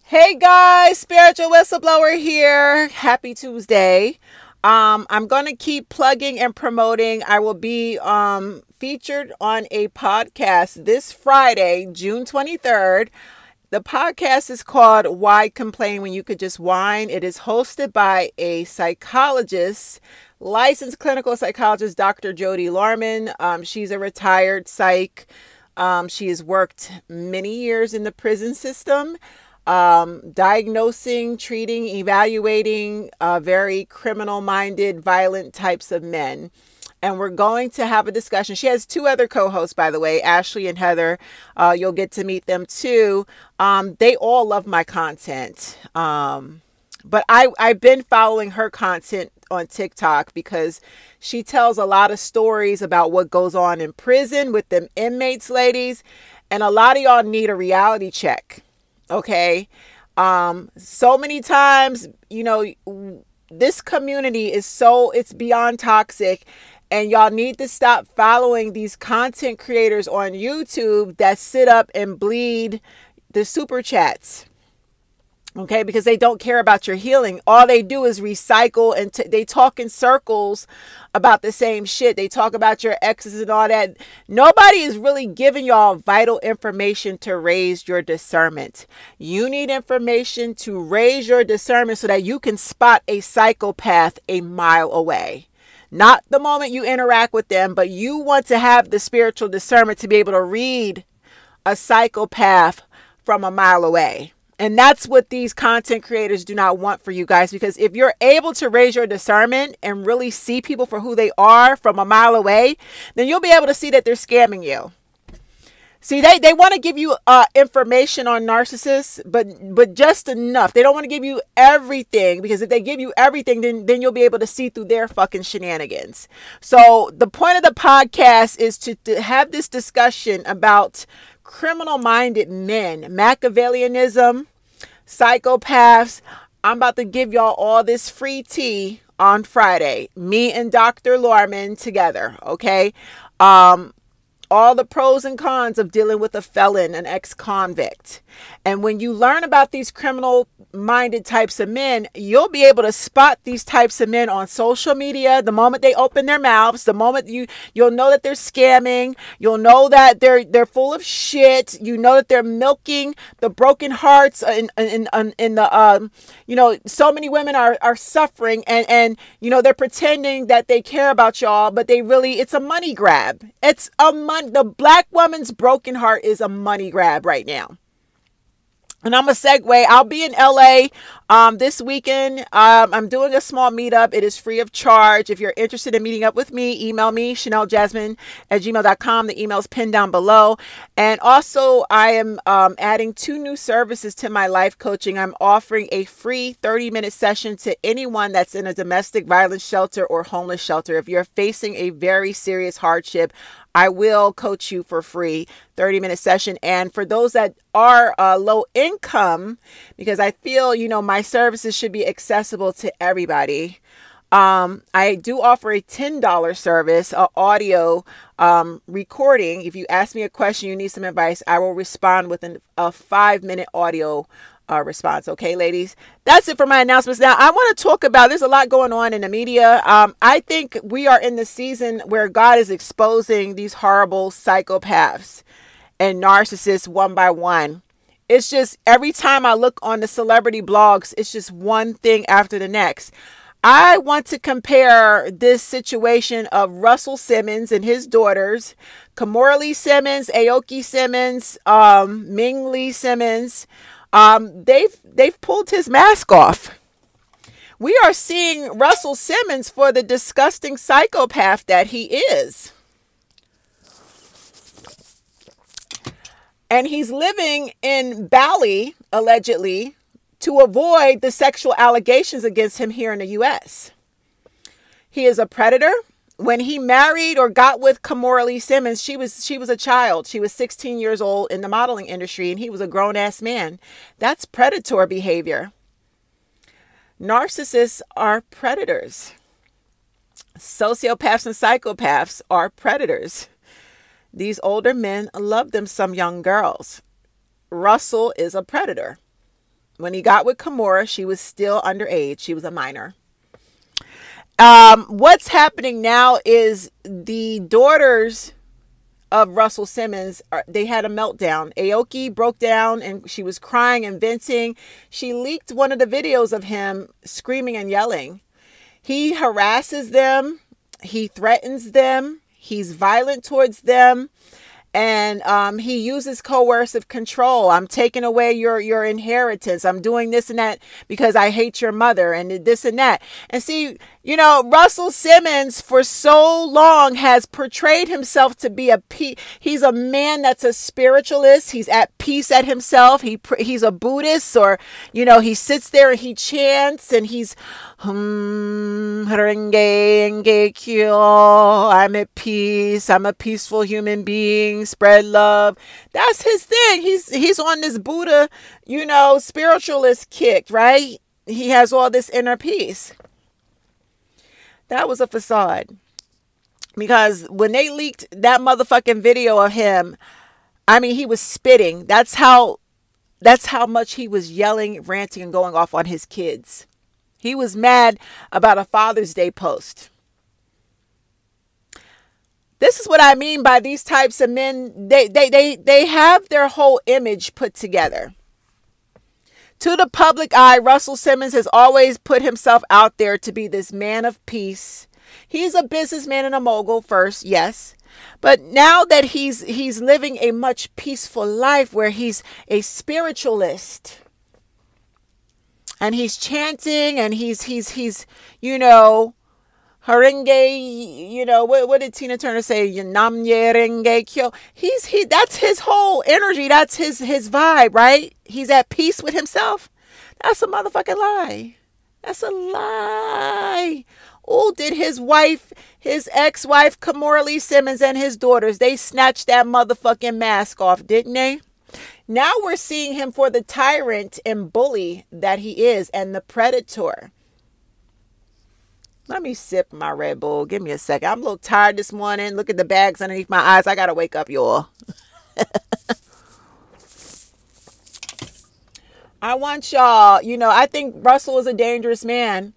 Hey guys, spiritual whistleblower here. Happy Tuesday. I'm gonna keep plugging and promoting. I will be featured on a podcast this Friday, June 23rd. The podcast is called Why Complain When You Could Just Whine. It is hosted by a psychologist, licensed clinical psychologist, Dr. Jody Larman. She's a retired psych. She has worked many years in the prison system, diagnosing, treating, evaluating very criminal-minded, violent types of men. And we're going to have a discussion. She has two other co-hosts, by the way, Ashley and Heather. You'll get to meet them too. They all love my content. But I've been following her content on TikTok because she tells a lot of stories about what goes on in prison with them inmates, ladies. And a lot of y'all need a reality check. Okay. So many times, this community is it's beyond toxic, and y'all need to stop following these content creators on YouTube that sit up and bleed the super chats. Okay, because they don't care about your healing. All they do is recycle, and they talk in circles about the same shit. They talk about your exes and all that. Nobody is really giving y'all vital information to raise your discernment. You need information to raise your discernment so that you can spot a psychopath a mile away. Not the moment you interact with them, but you want to have the spiritual discernment to be able to read a psychopath from a mile away. And that's what these content creators do not want for you guys, because if you're able to raise your discernment and really see people for who they are from a mile away, then you'll be able to see that they're scamming you. See, they want to give you information on narcissists, but just enough. They don't want to give you everything, because if they give you everything, then you'll be able to see through their fucking shenanigans. So the point of the podcast is to have this discussion about criminal-minded men, Machiavellianism, psychopaths. I'm about to give y'all all this free tea on Friday. Me and Dr. Larman together, okay? All the pros and cons of dealing with a felon, an ex-convict. And when you learn about these criminal-minded types of men, you'll be able to spot these types of men on social media. The moment they open their mouths, the moment you'll know that they're scamming. You'll know that they're full of shit. You know that they're milking the broken hearts in the so many women are suffering, and they're pretending that they care about y'all, but it's a money grab. The black woman's broken heart is a money grab right now. And I'm a segue. I'll be in LA this weekend. I'm doing a small meetup. It is free of charge. If you're interested in meeting up with me, email me, ChanelJasmine@gmail.com. The email is pinned down below. And also, I am adding 2 new services to my life coaching. I'm offering a free 30-minute session to anyone that's in a domestic violence shelter or homeless shelter. If you're facing a very serious hardship, I will coach you for free, 30-minute session. And for those that are low income, because I feel, my services should be accessible to everybody, I do offer a $10 service, audio recording. If you ask me a question, you need some advice, I will respond within a 5-minute audio response. Okay, ladies, that's it for my announcements. Now, I want to talk about, there's a lot going on in the media. I think we are in the season where God is exposing these horrible psychopaths and narcissists one by one. It's just every time I look on the celebrity blogs, it's just one thing after the next. I want to compare this situation of Russell Simmons and his daughters, Kimora Lee Simmons, Aoki Simmons, Ming Lee Simmons. They've pulled his mask off. We are seeing Russell Simmons for the disgusting psychopath that he is. And he's living in Bali, allegedly, to avoid the sexual allegations against him here in the U.S. He is a predator. When he married or got with Kimora Lee Simmons, she was a child. She was 16 years old in the modeling industry, and he was a grown-ass man. That's predator behavior. Narcissists are predators. Sociopaths and psychopaths are predators. These older men love them some young girls. Russell is a predator. When he got with Kimora, she was still underage. She was a minor. What's happening now is the daughters of Russell Simmons, they had a meltdown. Aoki broke down and she was crying and venting. She leaked one of the videos of him screaming and yelling. He harasses them. He threatens them. He's violent towards them. And he uses coercive control. I'm taking away your inheritance. I'm doing this and that because I hate your mother and this and that. And see, you know, Russell Simmons for so long has portrayed himself to be he's a man that's a spiritualist. He's at peace at himself. He's a Buddhist, or, you know, he sits there and he chants and he's I'm at peace. I'm a peaceful human being. Spread love. That's his thing. He's on this Buddha, you know, spiritualist kick, right? He has all this inner peace. That was a facade. Because when they leaked that motherfucking video of him, I mean, he was spitting. That's how much he was yelling, ranting, and going off on his kids. He was mad about a Father's Day post. This is what I mean by these types of men. They have their whole image put together. To the public eye, Russell Simmons has always put himself out there to be this man of peace. He's a businessman and a mogul first, yes. But now that he's living a much peaceful life where he's a spiritualist, and he's chanting and he's you know, Haringe, you know, what did Tina Turner say? Namye renge kyo. That's his whole energy. That's his vibe, right? He's at peace with himself. That's a motherfucking lie. That's a lie. Oh, did his ex-wife, Kimora Lee Simmons, and his daughters, they snatched that motherfucking mask off, didn't they? Now we're seeing him for the tyrant and bully that he is, and the predator. Let me sip my Red Bull. Give me a second. I'm a little tired this morning. Look at the bags underneath my eyes. I got to wake up, y'all. I want y'all, you know, I think Russell is a dangerous man.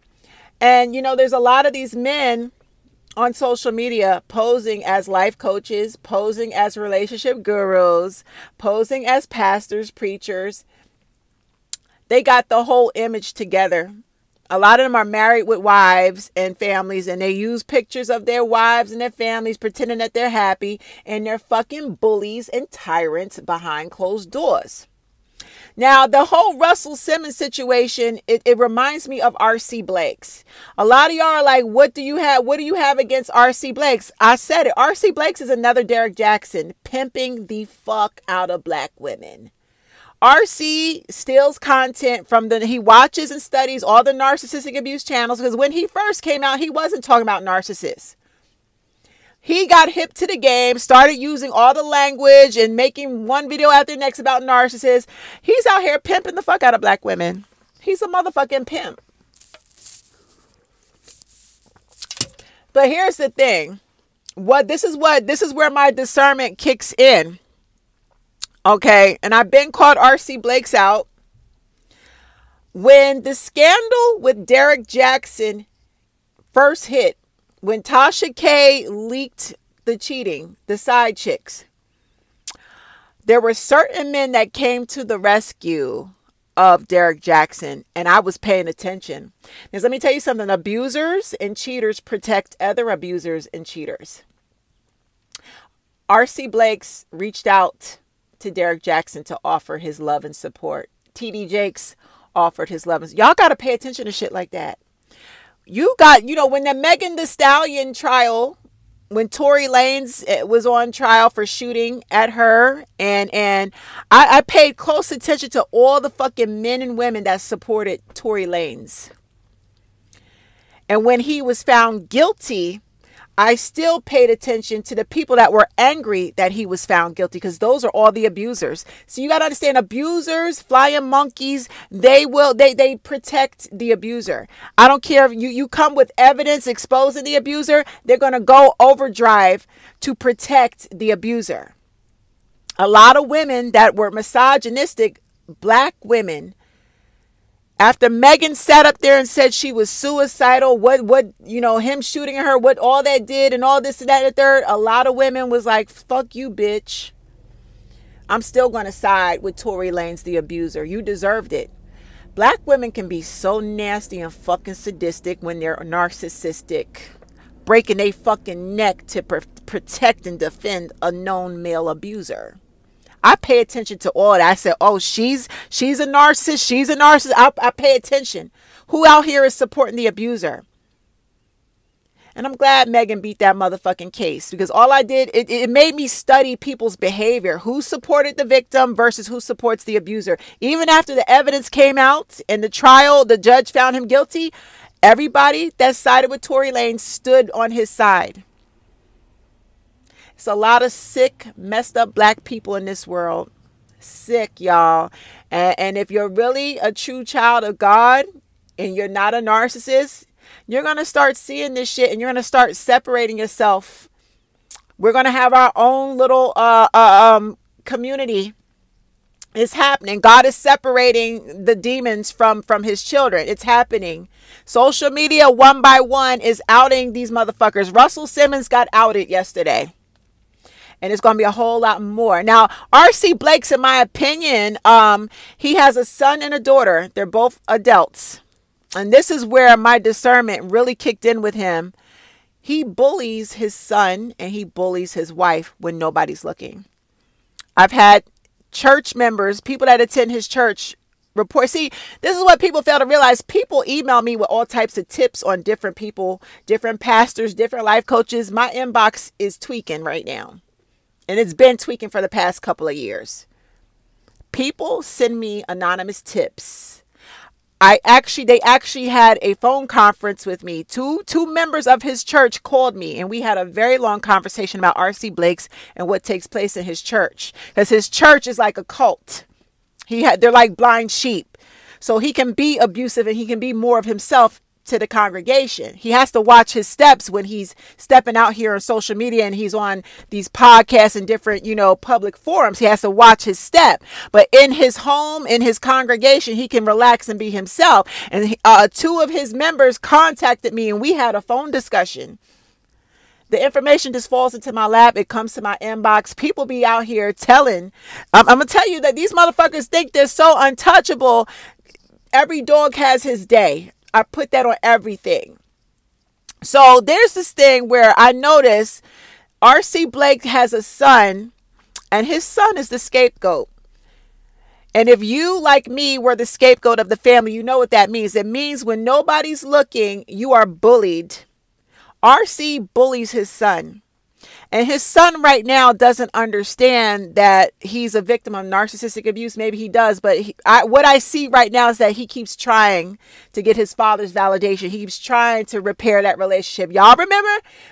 And, you know, there's a lot of these men on social media posing as life coaches, posing as relationship gurus, posing as pastors, preachers. They got the whole image together. A lot of them are married with wives and families, and they use pictures of their wives and their families pretending that they're happy, and they're fucking bullies and tyrants behind closed doors. Now, the whole Russell Simmons situation, it reminds me of R.C. Blake's. A lot of y'all are like, what do you have against R.C. Blake's? I said it. R.C. Blake's is another Derek Jackson, pimping the fuck out of black women. R.C. steals content he watches and studies all the narcissistic abuse channels, because when he first came out, he wasn't talking about narcissists. He got hip to the game, started using all the language and making one video after the next about narcissists. He's out here pimping the fuck out of black women. He's a motherfucking pimp. But here's the thing. This is where my discernment kicks in. Okay, and I've been called R.C. Blake's out. When the scandal with Derek Jackson first hit, when Tasha K leaked the cheating, the side chicks, there were certain men that came to the rescue of Derek Jackson, and I was paying attention. Because let me tell you something, abusers and cheaters protect other abusers and cheaters. R.C. Blake's reached out to Derek Jackson to offer his love and support. T.D. Jakes offered his love. Y'all got to pay attention to shit like that. You got, you know, when the Megan Thee Stallion trial, when Tory Lanez was on trial for shooting at her, and I paid close attention to all the fucking men and women that supported Tory Lanez. And when he was found guilty, I still paid attention to the people that were angry that he was found guilty, because those are all the abusers. So you got to understand, abusers, flying monkeys, they protect the abuser. I don't care if you come with evidence exposing the abuser, they're going to go overdrive to protect the abuser. A lot of women that were misogynistic, black women, After Megan sat up there and said she was suicidal, him shooting her, what all that did and all this and that and the third, a lot of women was like, fuck you, bitch. I'm still going to side with Tory Lanez, the abuser. You deserved it. Black women can be so nasty and fucking sadistic when they're narcissistic, breaking their fucking neck to protect and defend a known male abuser. I pay attention to all that. I said, oh, she's a narcissist. She's a narcissist. I pay attention. Who out here is supporting the abuser? And I'm glad Megan beat that motherfucking case, because all I did, it made me study people's behavior. Who supported the victim versus who supports the abuser. Even after the evidence came out in the trial, the judge found him guilty. Everybody that sided with Tory Lanez stood on his side. It's a lot of sick, messed up black people in this world. Sick, y'all. And if you're really a true child of God and you're not a narcissist, you're going to start seeing this shit and you're going to start separating yourself. We're going to have our own little community. It's happening. God is separating the demons from his children. It's happening. Social media, one by one, is outing these motherfuckers. Russell Simmons got outed yesterday. And it's going to be a whole lot more. Now, R.C. Blake's, in my opinion, he has a son and a daughter. They're both adults. And this is where my discernment really kicked in with him. He bullies his son and he bullies his wife when nobody's looking. I've had church members, people that attend his church, report. See, this is what people fail to realize. People email me with all types of tips on different people, different pastors, different life coaches. My inbox is tweaking right now. And it's been tweaking for the past couple of years. People send me anonymous tips. They actually had a phone conference with me. Two members of his church called me and we had a very long conversation about R.C. Blake's and what takes place in his church. Because his church is like a cult. They're like blind sheep. So he can be abusive and he can be more of himself to the congregation. He has to watch his steps when he's stepping out here on social media and he's on these podcasts and different, public forums. He has to watch his step. But in his home, in his congregation, he can relax and be himself. And two of his members contacted me and we had a phone discussion. The information just falls into my lap. It comes to my inbox. People be out here telling. I'm going to tell you that these motherfuckers think they're so untouchable. Every dog has his day. I put that on everything. So there's this thing where I notice R.C. Blake has a son and his son is the scapegoat. And if you, like me, were the scapegoat of the family, you know what that means. It means when nobody's looking, you are bullied. R.C. bullies his son. And his son right now doesn't understand that he's a victim of narcissistic abuse. Maybe he does. But what I see right now is that he keeps trying to get his father's validation. He keeps trying to repair that relationship. Y'all remember?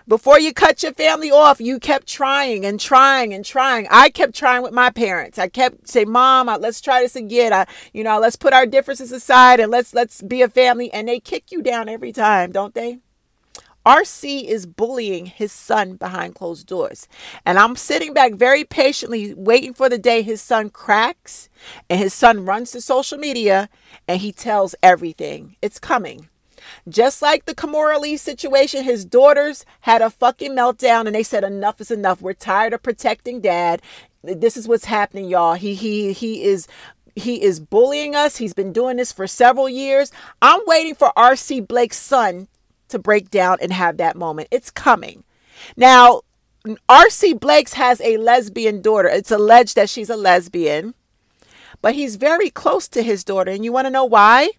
Before you cut your family off, you kept trying and trying and trying. I kept trying with my parents. I kept saying, Mom, let's try this again. Let's put our differences aside and let's be a family. And they kick you down every time, don't they? RC is bullying his son behind closed doors. And I'm sitting back very patiently waiting for the day his son cracks and his son runs to social media and he tells everything. It's coming. Just like the Kimora Lee situation, his daughters had a fucking meltdown and they said enough is enough. We're tired of protecting dad. This is what's happening, y'all. He is bullying us. He's been doing this for several years. I'm waiting for RC Blake's son to break down and have that moment. It's coming. Now, R.C. Blake's has a lesbian daughter. It's alleged that she's a lesbian, but he's very close to his daughter. And you want to know why?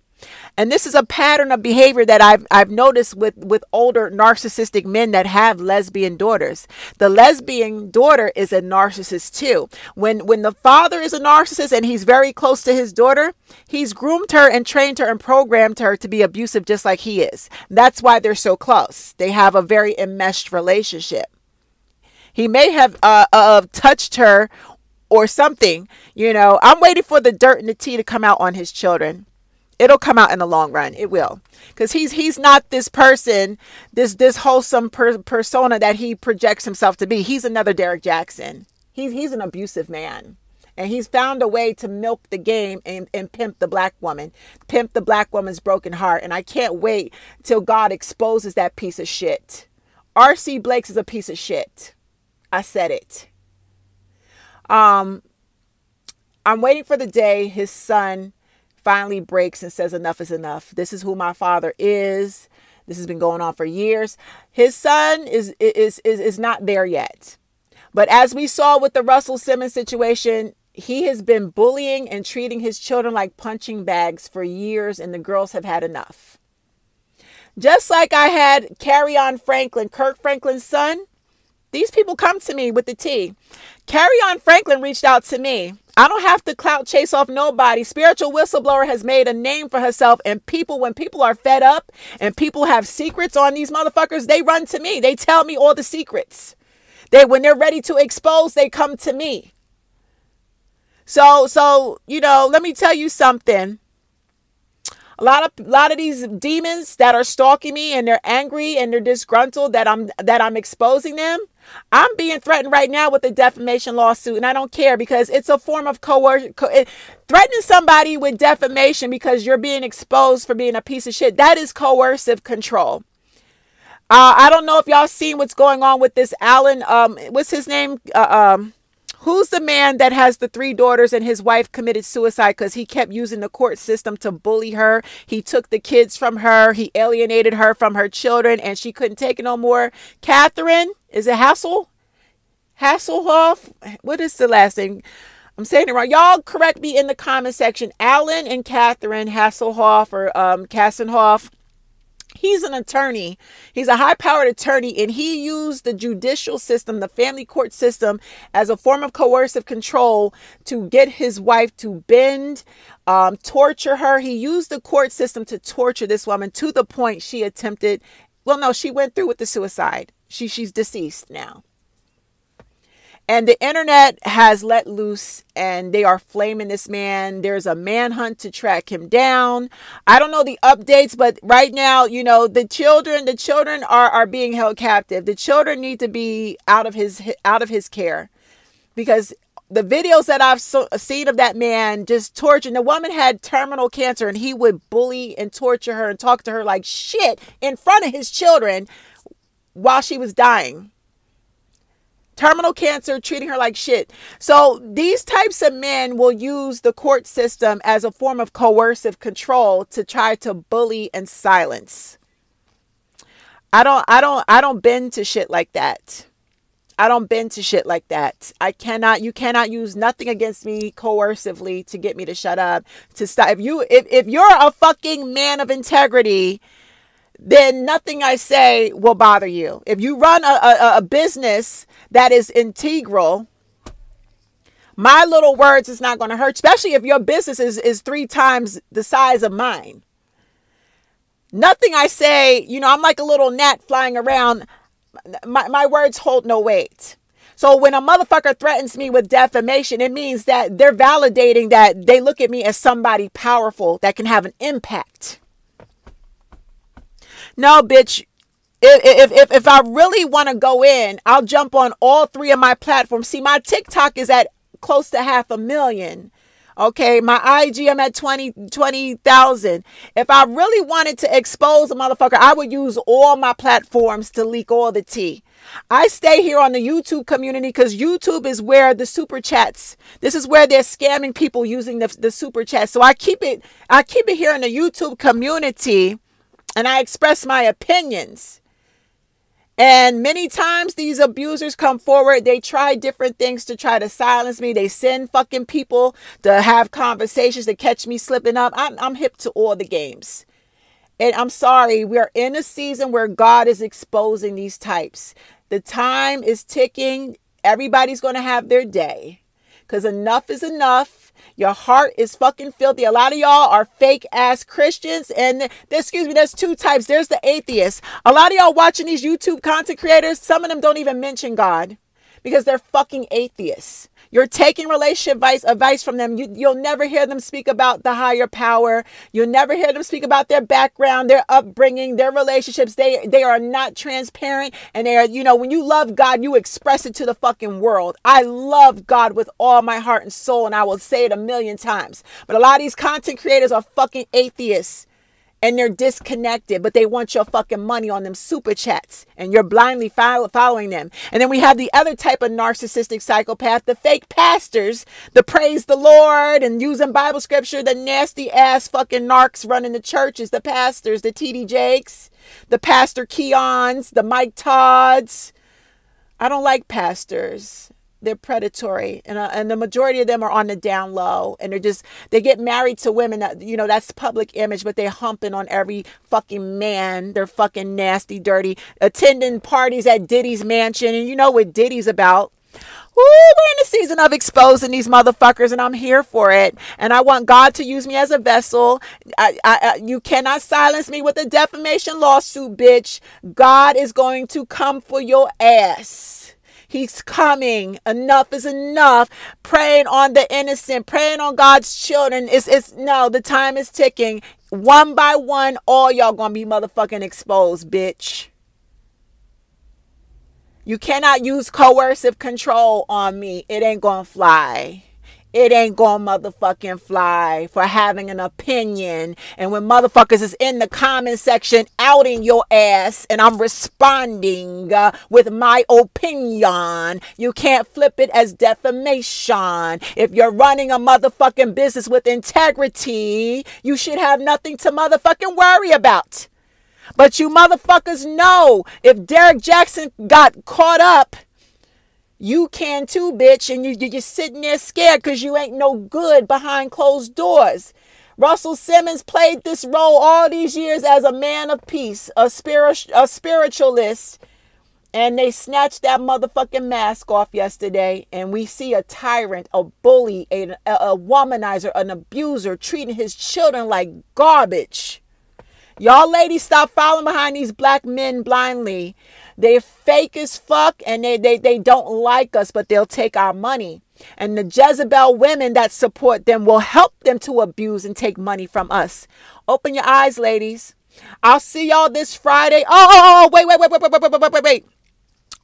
And this is a pattern of behavior that I've noticed with older narcissistic men that have lesbian daughters. The lesbian daughter is a narcissist too. When the father is a narcissist and he's very close to his daughter, he's groomed her and trained her and programmed her to be abusive just like he is. That's why they're so close. They have a very enmeshed relationship. He may have touched her or something. I'm waiting for the dirt and the tea to come out on his children. It'll come out in the long run. It will. Because he's not this person, this wholesome persona that he projects himself to be. He's another Derek Jackson. He's an abusive man. And he's found a way to milk the game and pimp the black woman, pimp the black woman's broken heart. And I can't wait till God exposes that piece of shit. R.C. Blakes is a piece of shit. I said it. I'm waiting for the day his son finally breaks and says enough is enough. This is who my father is. This has been going on for years. His son is not there yet. But as we saw with the Russell Simmons situation, he has been bullying and treating his children like punching bags for years, and the girls have had enough. Just like I had Carry-On Franklin, Kirk Franklin's son, these people come to me with the tea. Carry-On Franklin reached out to me. I don't have to clout chase off nobody. Spiritual Whistleblower has made a name for herself, and when people are fed up and people have secrets on these motherfuckers, they run to me. They tell me all the secrets. When they're ready to expose, they come to me. So, you know, let me tell you something. A lot of these demons that are stalking me and they're angry and they're disgruntled that I'm exposing them. I'm being threatened right now with a defamation lawsuit, and I don't care because it's a form of coercion. Threatening somebody with defamation because you're being exposed for being a piece of shit, that is coercive control. I don't know if y'all seen what's going on with this Alan. What's his name? Who's the man that has the 3 daughters and his wife committed suicide because he kept using the court system to bully her? He took the kids from her. He alienated her from her children, and she couldn't take it no more. Catherine, is it Hasselhoff? What is the last name? I'm saying it wrong. Y'all correct me in the comment section. Alan and Catherine Hasselhoff or Kassenhoff. He's an attorney. He's a high-powered attorney, and he used the judicial system, the family court system, as a form of coercive control to get his wife to bend, torture her. He used the court system to torture this woman to the point she attempted. Well, no, she went through with the suicide. She's deceased now. And the internet has let loose and they are flaming this man. There's a manhunt to track him down. I don't know the updates, but right now, you know, the children are being held captive. The children need to be out of his care, because the videos that I've seen of that man just torturing. The woman had terminal cancer and he would bully and torture her and talk to her like shit in front of his children while she was dying. Terminal cancer, treating her like shit. So these types of men will use the court system as a form of coercive control to try to bully and silence. I don't bend to shit like that. I don't bend to shit like that. You cannot use nothing against me coercively to get me to shut up, to stop. If you're a fucking man of integrity, then nothing I say will bother you. If you run a business that is integral, my little words is not going to hurt, especially if your business is 3 times the size of mine. Nothing I say, you know, I'm like a little gnat flying around. My words hold no weight. So when a motherfucker threatens me with defamation, it means that they're validating that they look at me as somebody powerful that can have an impact. No, bitch. If I really want to go in, I'll jump on all 3 of my platforms. See, my TikTok is at close to 500,000. Okay, my IG, I'm at 20,000. If I really wanted to expose a motherfucker, I would use all my platforms to leak all the tea. I stay here on the YouTube community because YouTube is where the super chats. This is where they're scamming people using the super chats. So I keep it here in the YouTube community, and I express my opinions. And many times these abusers come forward. They try different things to try to silence me. They send fucking people to have conversations to catch me slipping up. I'm hip to all the games. And I'm sorry, we're in a season where God is exposing these types. The time is ticking. Everybody's going to have their day. Because enough is enough. Your heart is fucking filthy. A lot of y'all are fake ass Christians. And there's 2 types. There's the atheists. A lot of y'all watching these YouTube content creators, some of them don't even mention God. because they're fucking atheists. You're taking relationship advice from them. You'll never hear them speak about the higher power. You'll never hear them speak about their background, their upbringing, their relationships. They are not transparent. And they are, when you love God, you express it to the fucking world. I love God with all my heart and soul, and I will say it 1,000,000 times. But a lot of these content creators are fucking atheists. And they're disconnected, but they want your fucking money on them super chats. And you're blindly following them. And then we have the other type of narcissistic psychopath, the fake pastors, the praise the Lord and using Bible scripture, the nasty ass fucking narcs running the churches, the pastors, the TD Jakes, the Pastor Keons, the Mike Todds. I don't like pastors. They're predatory, and the majority of them are on the down low, and they get married to women that, that's public image, but they're humping on every fucking man. They're fucking nasty, dirty, attending parties at Diddy's mansion. And you know what Diddy's about. Woo, we're in the season of exposing these motherfuckers, and I'm here for it. And I want God to use me as a vessel. You cannot silence me with a defamation lawsuit, bitch. God is going to come for your ass. He's coming. Enough is enough. Preying on the innocent, preying on God's children. No, the time is ticking. One by one, all y'all gonna be motherfucking exposed, bitch. You cannot use coercive control on me. It ain't gonna fly. It ain't gonna motherfucking fly for having an opinion. And when motherfuckers is in the comment section outing your ass and I'm responding with my opinion, you can't flip it as defamation. If you're running a motherfucking business with integrity, you should have nothing to motherfucking worry about. But you motherfuckers know if Derek Jackson got caught up, you can too, bitch, and you're sitting there scared because you ain't no good behind closed doors. Russell Simmons played this role all these years as a man of peace, a spiritualist, and they snatched that motherfucking mask off yesterday, and we see a tyrant, a bully, a womanizer, an abuser treating his children like garbage. Y'all ladies, stop following behind these black men blindly. They're fake as fuck, and they don't like us, but they'll take our money. And the Jezebel women that support them will help them to abuse and take money from us. Open your eyes, ladies. I'll see y'all this Friday. Wait.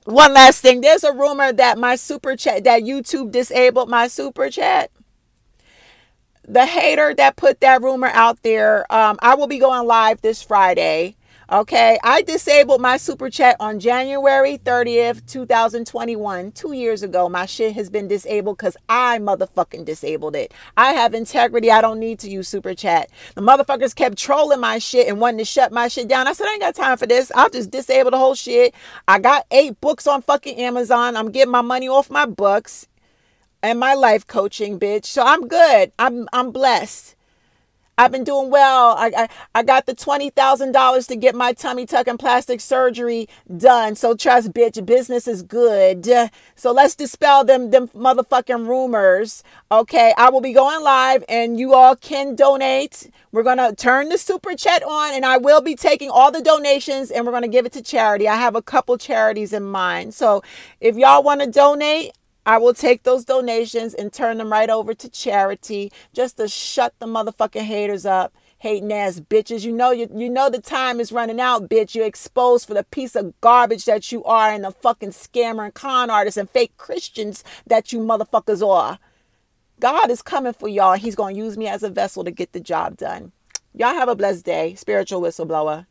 One last thing. There's a rumor that my super chat, that YouTube disabled my super chat. The hater that put that rumor out there, I will be going live this Friday. Okay, I disabled my super chat on January 30th, 2021. 2 years ago, my shit has been disabled because I motherfucking disabled it. I have integrity. I don't need to use super chat. The motherfuckers kept trolling my shit and wanting to shut my shit down. I said, I ain't got time for this. I'll just disable the whole shit. I got 8 books on fucking Amazon. I'm getting my money off my books and my life coaching, bitch. So I'm good. I'm blessed. I've been doing well. I got the $20,000 to get my tummy tuck and plastic surgery done. So trust, bitch, business is good. So let's dispel them motherfucking rumors. Okay, I will be going live and you all can donate. We're going to turn the super chat on and I will be taking all the donations and we're going to give it to charity. I have a couple charities in mind. So if y'all want to donate, I will take those donations and turn them right over to charity just to shut the motherfucking haters up. Hating ass bitches. You know the time is running out, bitch. You're exposed for the piece of garbage that you are and the fucking scammer and con artists and fake Christians that you motherfuckers are. God is coming for y'all and he's going to use me as a vessel to get the job done. Y'all have a blessed day. Spiritual whistleblower.